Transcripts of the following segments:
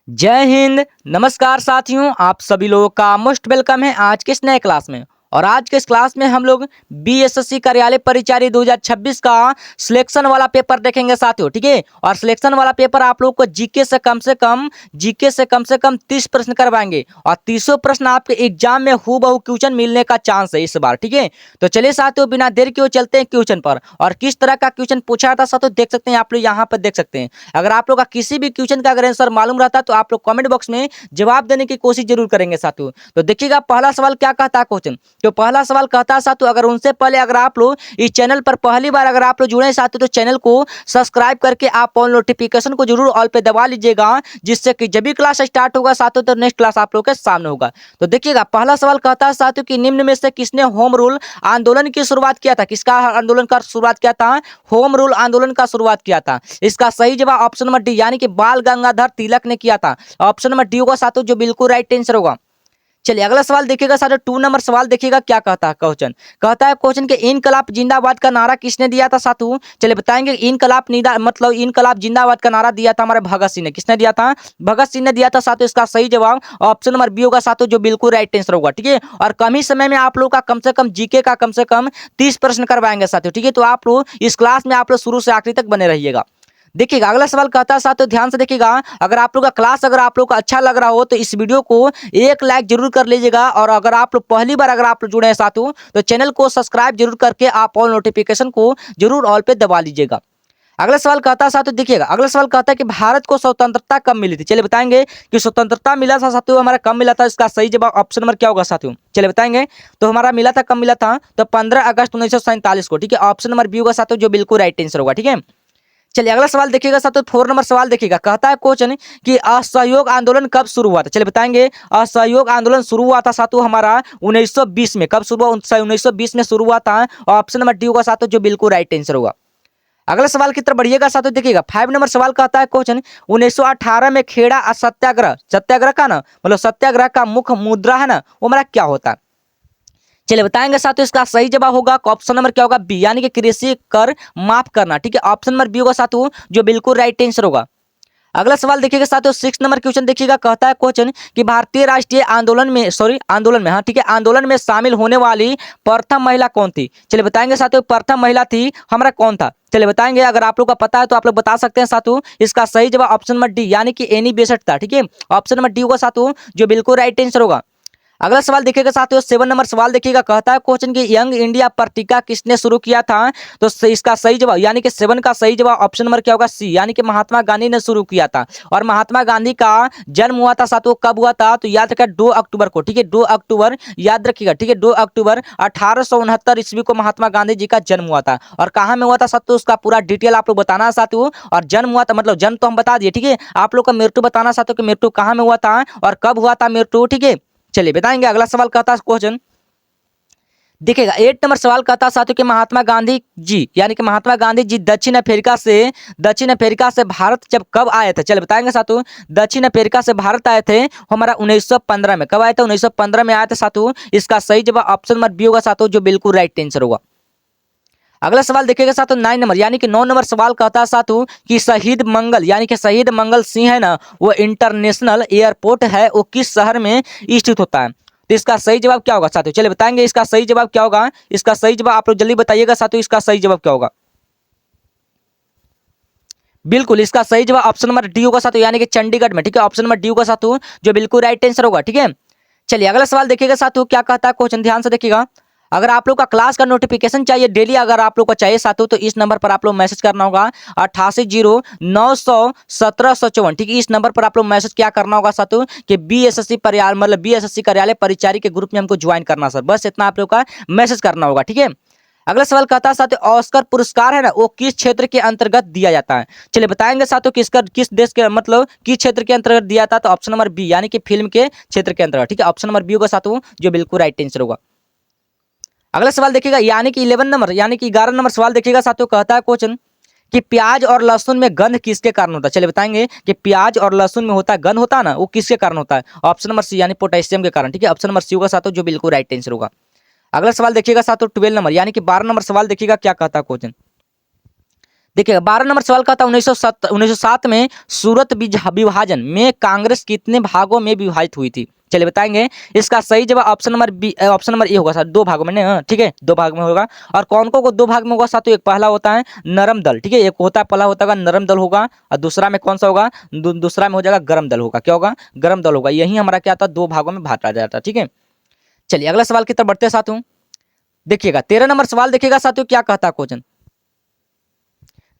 जय हिंद। नमस्कार साथियों, आप सभी लोगों का मोस्ट वेलकम है आज के इस नए क्लास में। और आज के इस क्लास में हम लोग बीएसएससी कार्यालय परिचारी 2026 का सिलेक्शन वाला पेपर देखेंगे साथियों, ठीक है। और सिलेक्शन वाला पेपर आप लोग को जीके से कम से कम 30 प्रश्न करवाएंगे और 30 प्रश्न आपके एग्जाम में हूबहू क्वेश्चन मिलने का चांस है इस बार, ठीक है। तो चलिए साथियों, बिना देर के चलते हैं क्वेश्चन पर। और किस तरह का क्वेश्चन पूछा था साथियों देख सकते हैं, आप लोग यहाँ पर देख सकते हैं। अगर आप लोग का किसी भी क्वेश्चन का अगर आंसर मालूम रहता तो आप लोग कमेंट बॉक्स में जवाब देने की कोशिश जरूर करेंगे साथियों। तो देखिएगा पहला सवाल क्या कहता है क्वेश्चन। तो पहला सवाल कहता है साथियों, अगर उनसे पहले अगर आप लोग इस चैनल पर पहली बार अगर आप लोग जुड़े हैं साथियों, तो चैनल को सब्सक्राइब करके आप ऑल नोटिफिकेशन को जरूर ऑल पे दबा लीजिएगा, जिससे कि जब भी क्लास स्टार्ट होगा साथियों तो नेक्स्ट क्लास आप लोग के सामने होगा। तो देखिएगा पहला सवाल कहता है साथियों कि निम्न में से किसने होम रूल आंदोलन की शुरुआत किया था। किसका आंदोलन का शुरुआत किया था? होम रूल आंदोलन का शुरुआत किया था। इसका सही जवाब ऑप्शन नंबर डी यानी कि बाल गंगाधर तिलक ने किया था। ऑप्शन नंबर डी होगा साथियों, जो बिल्कुल राइट आंसर होगा। चलिए अगला सवाल देखिएगा साथियों, 2 नंबर सवाल देखिएगा क्या कहता है क्वेश्चन। कहता है क्वेश्चन के इनकलाब जिंदाबाद का नारा किसने दिया था साथियों। चलिए बताएंगे। इनकलाब इनकलाब जिंदाबाद का नारा दिया था हमारे भगत सिंह ने। किसने दिया था? भगत सिंह ने दिया था साथियों। इसका सही जवाब ऑप्शन नंबर बी होगा साथियों, जो बिल्कुल राइट आंसर होगा, ठीक है। और कम ही समय में आप लोग का कम से कम जीके का कम से कम 30 प्रश्न करवाएंगे साथियों, ठीक है। तो आप लोग इस क्लास में आप लोग शुरू से आखिरी तक बने रहिएगा। देखिएगा अगला सवाल कहता है साथियों, ध्यान से देखिएगा। अगर आप लोग का क्लास अगर आप लोग को अच्छा लग रहा हो तो इस वीडियो को 1 लाइक जरूर कर लीजिएगा। और अगर आप लोग पहली बार अगर आप लोग जुड़े हैं साथियों, तो चैनल को सब्सक्राइब जरूर करके आप ऑल नोटिफिकेशन को जरूर ऑल पे दबा लीजिएगा। अगला सवाल कहता है साथियों, देखिएगा अगला सवाल कहता है कि भारत को स्वतंत्रता कब मिली थी। चलिए बताएंगे कि स्वतंत्रता मिला था साथियों हमारा कब मिला था। इसका सही जवाब ऑप्शन नंबर क्या होगा साथियों, चलिए बताएंगे। तो हमारा मिला था कब मिला था, तो 15 अगस्त 1947 को, ठीक है। ऑप्शन नंबर बी होगा साथियों, जो बिल्कुल राइट आंसर होगा, ठीक है। चलिए अगला सवाल देखिएगा साथियों, 4 नंबर सवाल देखिएगा। कहता है क्वेश्चन कि असहयोग आंदोलन कब शुरू हुआ था। चलिए बताएंगे। असहयोग आंदोलन शुरू हुआ था साथियों हमारा 1920 में। कब शुरू हुआ? 1920 में शुरू हुआ था। ऑप्शन नंबर डी होगा साथियों, जो बिल्कुल राइट आंसर होगा। अगला सवाल की तरफ बढ़िएगा साथियों, देखिएगा 5 नंबर सवाल कहता है क्वेश्चन 1918 में खेड़ा सत्याग्रह, सत्याग्रह का ना सत्याग्रह का मुख्य मुद्रा है ना, वो हमारा क्या होता है। चलिए बताएंगे साथियों। इसका सही जवाब होगा ऑप्शन नंबर क्या होगा, बी यानी कि कृषि कर माफ करना, ठीक है। ऑप्शन नंबर बी होगा साथियों, जो बिल्कुल राइट आंसर होगा। अगला सवाल देखिएगा साथियों, 6 नंबर क्वेश्चन देखिएगा। कहता है क्वेश्चन कि भारतीय राष्ट्रीय आंदोलन में, हाँ ठीक है, आंदोलन में शामिल होने वाली प्रथम महिला कौन थी। चलिए बताएंगे साथियों, प्रथम महिला थी हमारा कौन था। चलिए बताएंगे। अगर आप लोग का पता है तो आप लोग बता सकते हैं साथियों। इसका सही जवाब ऑप्शन नंबर डी यानी कि एनी बेसेंट था, ठीक है। ऑप्शन नंबर डी होगा साथियों, जो बिल्कुल राइट आंसर होगा। अगला सवाल देखिएगा साथियों, 7 नंबर सवाल देखिएगा। कहता है क्वेश्चन की यंग इंडिया पत्रिका किसने शुरू किया था। तो इसका सही जवाब यानी कि 7 का सही जवाब ऑप्शन नंबर क्या होगा, सी यानी कि महात्मा गांधी ने शुरू किया था। और महात्मा गांधी का जन्म हुआ था साथियों, कब हुआ था, तो याद रखिएगा 2 अक्टूबर को, ठीक है। 2 अक्टूबर याद रखिएगा, ठीक है। 2 अक्टूबर 1869 ईस्वी को महात्मा गांधी जी का जन्म हुआ था। और कहाँ में हुआ था साथियों, उसका पूरा डिटेल आप लोग बताना है साथियों। और जन्म हुआ था मतलब जन्म तो हम बता दिए, ठीक है। आप लोग का मृत्यु बताना साथियों कि मृत्यु कहाँ में हुआ था और कब हुआ था मृत्यु, ठीक है। चलिए बताएंगे। अगला सवाल कहता है क्वेश्चन देखिएगा 8 नंबर सवाल कहता है साथियों कि महात्मा गांधी जी यानी कि महात्मा गांधी जी दक्षिण अफ्रीका से भारत जब कब आए थे। चलिए बताएंगे साथियों। दक्षिण अफ्रीका से भारत आए थे हमारा 1915 में। कब आए थे? 1915 में आए थे साथियों। इसका सही जवाब ऑप्शन नंबर बी होगा साथियों, जो बिल्कुल राइट आंसर होगा। अगला सवाल देखिएगा साथियों, 9 नंबर यानी कि 9 नंबर सवाल कहता है साथियों कि शहीद मंगल यानी कि शहीद मंगल सिंह है ना, वो इंटरनेशनल एयरपोर्ट है, वो किस शहर में स्थित होता है। तो इसका सही जवाब क्या होगा साथियों, चलिए बताएंगे। इसका सही जवाब क्या होगा, इसका सही जवाब आप लोग जल्दी बताइएगा साथियों। इसका सही जवाब क्या होगा? बिल्कुल इसका सही जवाब ऑप्शन नंबर डी होगा साथियों, यानी कि चंडीगढ़ में, ठीक है। ऑप्शन नंबर डी होगा साथियों, जो बिल्कुल राइट आंसर होगा, ठीक है। चलिए अगला सवाल देखिएगा साथियों, क्या कहता है क्वेश्चन, ध्यान से देखिएगा। अगर आप लोग का क्लास का नोटिफिकेशन चाहिए डेली, अगर आप लोग को चाहिए साथियों, तो इस नंबर पर आप लोग मैसेज करना होगा 880917 ठीक है। इस नंबर पर आप लोग मैसेज क्या करना होगा साथियों कि बीएसएससी कार्यालय परिचारी के ग्रुप में हमको ज्वाइन करना सर, बस इतना आप लोग का मैसेज करना होगा, ठीक है। अगला सवाल कहता है साथियों, ऑस्कर पुरस्कार है ना, वो किस क्षेत्र के अंतर्गत दिया जाता है। चलिए बताएंगे साथियों किस देश के किस क्षेत्र के अंतर्गत दिया था। तो ऑप्शन नंबर बी यानी कि फिल्म के क्षेत्र के अंतर्गत, ठीक है। ऑप्शन नंबर बी होगा साथियों, जो बिल्कुल राइट आंसर होगा। अगला सवाल देखिएगा यानी कि 11 नंबर यानी कि 11 नंबर सवाल देखिएगा साथियों। कहता है क्वेश्चन कि प्याज और लहसुन में गंध किसके कारण होता है। चलिए बताएंगे कि प्याज और लहसुन में होता है गंध होता है ना, वो किसके कारण होता है। ऑप्शन नंबर सी यानी पोटेशियम के कारण, ठीक है। ऑप्शन नंबर सी होगा साथियों, जो बिल्कुल राइट आंसर होगा। अगला सवाल देखिएगा साथियों 12 नंबर यानी कि 12 नंबर सवाल देखिएगा क्या कहता है क्वेश्चन। देखिए 12 नंबर सवाल का था 1907 में सूरत विभाजन में कांग्रेस कितने भागों में विभाजित हुई थी। चलिए बताएंगे। इसका सही जवाब option number B, option number A होगा सर, दो भागों में। हाँ, ठीक है, दो भाग में होगा। और कौन को दो भाग में होगा साथियों? एक पहला होता है नरम दल, ठीक है, एक होता है पहला होता है नरम दल होगा, और दूसरा में कौन सा होगा? दूसरा में हो जाएगा गरम दल होगा। क्या होगा? गरम दल होगा। यही हमारा क्या था, दो भागों में बांटा जाता है। ठीक है, चलिए अगला सवाल की तरफ बढ़ते हैं साथियों। देखिएगा 13 नंबर सवाल देखिएगा साथियों, क्या कहता है क्वेश्चन।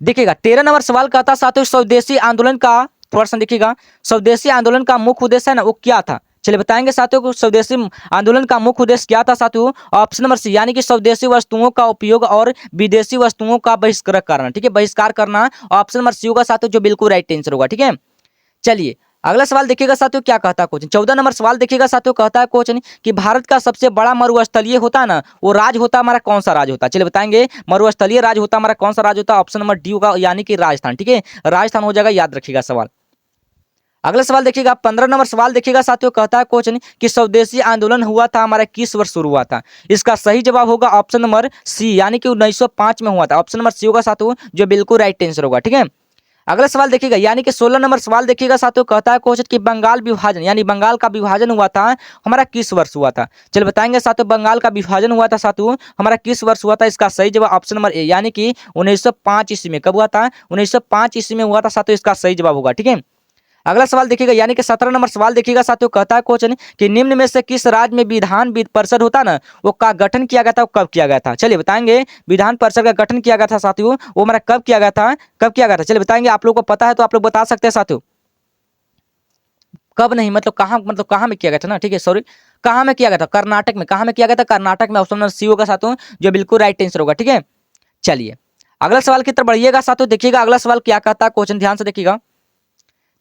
देखिएगा 13 नंबर सवाल कहता साथियों, स्वदेशी आंदोलन का थोड़ा सा देखिएगा, स्वदेशी आंदोलन का मुख्य उद्देश्य है ना, वो क्या था? चलिए बताएंगे साथियों को स्वदेशी आंदोलन का मुख्य उद्देश्य क्या था साथियों। ऑप्शन नंबर सी, यानी कि स्वदेशी वस्तुओं का उपयोग और विदेशी वस्तुओं का बहिष्कार करना। ठीक है, बहिष्कार करना। ऑप्शन नंबर सी होगा साथियों, जो बिल्कुल राइट आंसर होगा। ठीक है, चलिए अगला सवाल देखिएगा साथियों, क्या कहता है क्वेश्चन। 14 नंबर सवाल देखिएगा साथियों, कहता है क्वेश्चन कि भारत का सबसे बड़ा मरुस्थलीय होता है ना, वो राज होता है हमारा कौन सा राज होता है? चलिए बताएंगे। मरुस्थलीय राज होता है हमारा कौन सा राज होता है? ऑप्शन नंबर डी होगा, यानी कि राजस्थान। ठीक है, राजस्थान हो जाएगा, याद रखिएगा सवाल। अगला सवाल देखिएगा 15 नंबर सवाल देखिएगा साथियों, कहता है क्वेश्चन कि स्वदेशी आंदोलन हुआ था हमारा किस वर्ष शुरू हुआ था? इसका सही जवाब होगा ऑप्शन नंबर सी, यानी कि 1905 में हुआ था। ऑप्शन नंबर सी होगा साथियों, जो बिल्कुल राइट आंसर होगा। ठीक है, अगला सवाल देखिएगा, यानी कि 16 नंबर सवाल देखिएगा साथियों, कहता है क्वेश्चन कि बंगाल विभाजन, यानी बंगाल का विभाजन हुआ था हमारा किस वर्ष हुआ था? चलिए बताएंगे साथियों, बंगाल का विभाजन हुआ था साथियों हमारा किस वर्ष हुआ था? इसका सही जवाब ऑप्शन नंबर ए, यानी कि 1905 ईस्वी में। कब हुआ था? 1905 ईस्वी में हुआ था साथियों, इसका सही जवाब होगा। ठीक है, अगला सवाल देखिएगा, यानी कि 17 नंबर सवाल देखिएगा साथियों, कहता है क्वेश्चन कि निम्न में से किस राज्य में विधान परिषद होता है ना, वो का गठन किया गया था, वो कब किया गया था? चलिए बताएंगे। विधान परिषद का गठन किया गया था साथियों, वो हमारा कब किया गया था? कब किया गया था? चलिए बताएंगे। आप लोगों को पता है तो आप लोग बता सकते हैं साथियों। कब नहीं, मतलब कहाँ में किया गया था ना, ठीक है, सॉरी, कहाँ में किया गया था? कर्नाटक में। कहाँ में किया गया था? कर्नाटक में। ऑप्शन नंबर सी होगा साथियों, जो बिल्कुल राइट आंसर होगा। ठीक है, चलिए अगला सवाल की तरफ बढ़िएगा साथियों। देखिएगा अगला सवाल क्या कहता है क्वेश्चन, ध्यान से देखिएगा।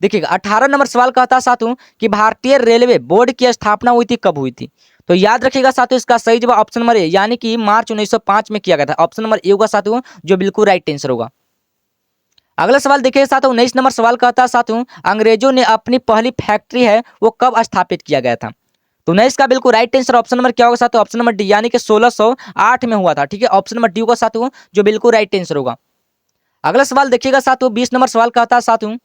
देखिएगा 18 नंबर सवाल कहता साथियों कि भारतीय रेलवे बोर्ड की स्थापना हुई थी, कब हुई थी? तो याद रखिएगा साथियों, इसका सही जवाब ऑप्शन नंबर ए, यानी कि मार्च 1905 में किया गया था। ऑप्शन नंबर ए होगा साथियों, जो बिल्कुल राइट आंसर होगा। अगला सवाल देखिए साथियों, 19 नंबर सवाल कहता साथियों, अंग्रेजों ने अपनी पहली फैक्ट्री है वो कब स्थापित किया गया था? तो 19 का बिल्कुल राइट आंसर ऑप्शन नंबर क्या होगा साथियों? ऑप्शन नंबर डी, यानी कि 1608 में हुआ था। ठीक है, ऑप्शन नंबर डी होगा साथियों, जो बिल्कुल राइट आंसर होगा। अगला सवाल देखिएगा साथियों, 20 नंबर सवाल कहता है साथियों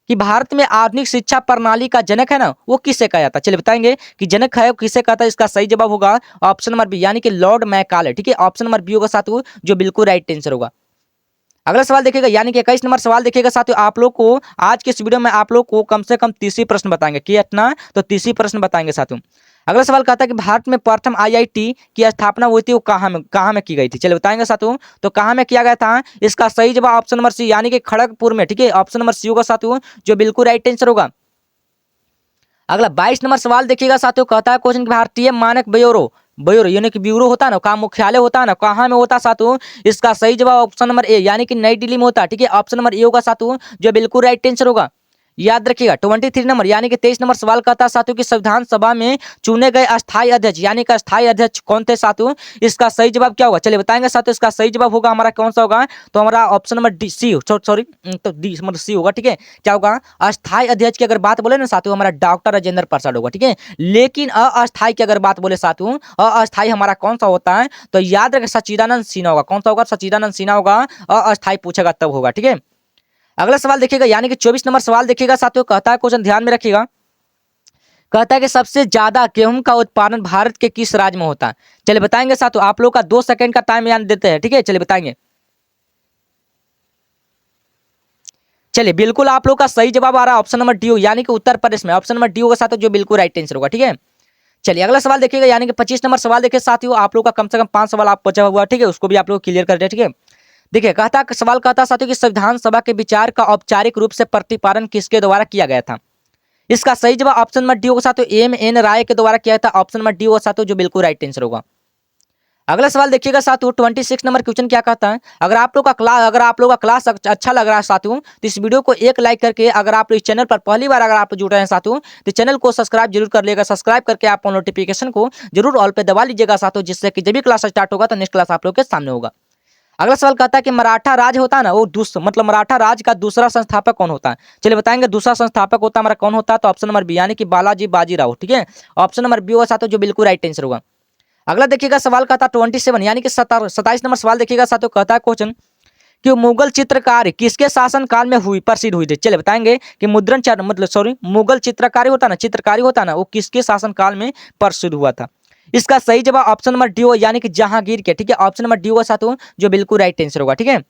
कि भारत में आधुनिक शिक्षा प्रणाली का जनक है ना, वो किसे कहा जाता है? चलिए बताएंगे कि जनक है वो किसे कहता है। इसका सही जवाब होगा ऑप्शन नंबर बी, यानी कि लॉर्ड मैकाले। ठीक है, ऑप्शन नंबर बी होगा साथियों, जो बिल्कुल राइट आंसर होगा। अगला सवाल देखिएगा, यानी कि 21 नंबर सवाल देखिएगा साथियों, आप लोग को आज के इस वीडियो में आप लोग को कम से कम 30 ही प्रश्न बताएंगे। कितना? तो 30 ही प्रश्न बताएंगे साथियों। अगला सवाल कहता है कि भारत में प्रथम आईआईटी की स्थापना हुई थी, वो कहाँ में की गई थी? चलिए बताएंगे साथियों, तो कहाँ में किया गया था? इसका सही जवाब ऑप्शन नंबर सी, यानी कि खड़गपुर में। ठीक है, ऑप्शन नंबर सी होगा साथियों, जो बिल्कुल राइट आंसर होगा। अगला 22 नंबर सवाल देखिएगा साथियों, कहता है क्वेश्चन भारतीय मानक ब्यूरो, ब्यूरो यानी कि ब्यूरो होता है ना, कहाँ मुख्यालय होता है ना, कहाँ में होता है साथियों? इसका सही जवाब ऑप्शन नंबर ए, यानी कि नई दिल्ली में होता है। ठीक है, ऑप्शन नंबर ए होगा साथियों, जो बिल्कुल राइट आंसर होगा। याद रखिएगा 23 नंबर, यानी कि 23 नंबर सवाल कहता है साथियों कि संविधान सभा में चुने गए अस्थायी अध्यक्ष, यानी कि अस्थायी अध्यक्ष कौन थे साथियों? इसका सही जवाब क्या होगा? चलिए बताएंगे साथियों, इसका सही जवाब होगा हमारा कौन सा होगा? तो हमारा ऑप्शन नंबर डी, सी, सॉरी, तो डी मतलब सी होगा। ठीक है, क्या होगा? अस्थायी अध्यक्ष की अगर बात बोले ना साथियों, हमारा डॉक्टर राजेंद्र प्रसाद होगा। ठीक है, लेकिन अस्थायी की अगर बात बोले साथियों, अस्थायी हमारा कौन सा होता है? तो याद रखें, सच्चिदानंद सिन्हा होगा। कौन सा होगा? सच्चिदानंद सिन्हा होगा। अस्थायी पूछेगा तब होगा। ठीक है, अगला सवाल देखिएगा, यानी कि 24 नंबर सवाल देखिएगा साथियों, कहता है क्वेश्चन, ध्यान में रखिएगा, कहता है कि सबसे ज्यादा गेहूं का उत्पादन भारत के किस राज्य में होता है? चलिए बताएंगे साथियों, आप लोग का 2 सेकंड का टाइम याद देते हैं। ठीक है, चलिए बताएंगे। चलिए बिल्कुल आप लोग का सही जवाब आ रहा है ऑप्शन नंबर डी, यानी कि उत्तर प्रदेश में। ऑप्शन नंबर डी होगा साथियों, जो बिल्कुल राइट आंसर होगा। ठीक है, चलिए अगला सवाल देखिएगा, यानी कि 25 नंबर सवाल देखिए साथियों, आप लोग का कम से कम 5 सवाल आप बचा हुआ। ठीक है, उसको भी आप लोग क्लियर कर दे। ठीक है, देखिए कहता सवाल कहता साथियों कि संविधान सभा के विचार का औपचारिक रूप से प्रतिपादन किसके द्वारा किया गया था? इसका सही जवाब ऑप्शन नंबर डी होगा साथियों, एम एन राय के द्वारा किया था। ऑप्शन नंबर डी होगा साथियों, जो बिल्कुल राइट आंसर होगा। अगला सवाल देखिएगा साथियों, 26 नंबर क्वेश्चन क्या कहता है, अगर आप लोग का क्लास अच्छा लग रहा है साथियों, तो इस वीडियो को एक लाइक करके, अगर आप लोग इस चैनल पर पहली बार अगर आप जुड़ रहे हैं साथियों, तो चैनल को सब्सक्राइब जरूर कर लेगा। सब्सक्राइब करके आप नोटिफिकेशन को जरूर ऑल पे दबा लीजिएगा साथियों, जिससे कि जब भी क्लास स्टार्ट होगा तो नेक्स्ट क्लास आप लोग के सामने होगा। अगला सवाल कहता है कि मराठा राज होता है ना, वो मतलब मराठा राज का दूसरा संस्थापक कौन होता है? चलिए बताएंगे, दूसरा संस्थापक होता है हमारा कौन होता है? तो ऑप्शन नंबर बी, यानी कि बालाजी बाजीराव। ठीक है, ऑप्शन नंबर बी होगा साथियों, जो बिल्कुल राइट आंसर होगा। अगला देखिएगा सवाल कहता है 27, यानी कि 27 नंबर सवाल देखिएगा साथियों, कहता है क्वेश्चन कि मुगल चित्रकारी किसके शासन काल में हुई प्रसिद्ध हुई थी। चलिए बताएंगे कि मुद्रण मतलब सॉरी मुगल चित्रकारी होता ना, चित्रकारी होता ना, वो किसके शासन काल में प्रसिद्ध हुआ था। इसका सही जवाब ऑप्शन नंबर डी हो, यानी कि जहांगीर के। ठीक है, ऑप्शन नंबर डी होगा साथियों जो बिल्कुल राइट आंसर होगा। ठीक है,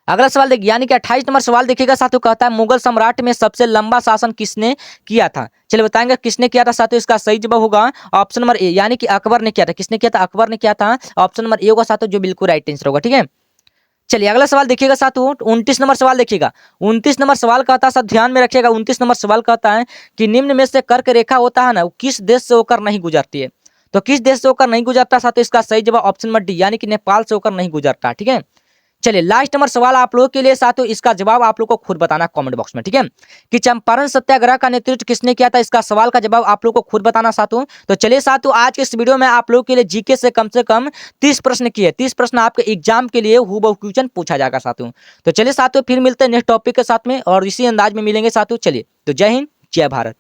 अगला सवाल देखिए, यानी कि 28 नंबर सवाल देखिएगा साथियों, कहता है मुगल सम्राट में सबसे लंबा शासन किसने किया था। चलिए बताएंगे किसने किया था साथियों। इसका सही जवाब होगा ऑप्शन नंबर ए, यानी कि अकबर ने किया था। किसने किया था? अकबर ने किया था। ऑप्शन नंबर ए होगा साथियों जो बिल्कुल राइट आंसर होगा। ठीक है, चलिए अगला सवाल देखिएगा साथियों, 29 नंबर सवाल देखिएगा। 29 नंबर सवाल कहता है, सब ध्यान में रखिएगा। 29 नंबर सवाल कहता है कि निम्न में से कर्क रेखा होता है ना, वो किस देश से होकर नहीं गुजरती है। तो किस देश से होकर नहीं गुजरता साथियों, इसका सही जवाब ऑप्शन नंबर डी, यानी कि नेपाल से होकर नहीं गुजरता। ठीक है, चलिए लास्ट नंबर सवाल आप लोगों के लिए साथियों, इसका जवाब आप लोग को खुद बताना कमेंट बॉक्स में। ठीक है, कि चंपारण सत्याग्रह का नेतृत्व किसने किया था, इसका सवाल का जवाब आप लोग को खुद बताना साथियों। तो चलिए साथियों, आज के इस वीडियो में आप लोगों के लिए जीके से कम 30 प्रश्न किए। 30 प्रश्न आपके एग्जाम के लिए हूबहू क्वेश्चन पूछा जाएगा साथियों। तो चलिए साथियों, फिर मिलते हैं नेक्स्ट टॉपिक के साथ में और इसी अंदाज में मिलेंगे साथियों। चलिए, तो जय हिंद, जय भारत।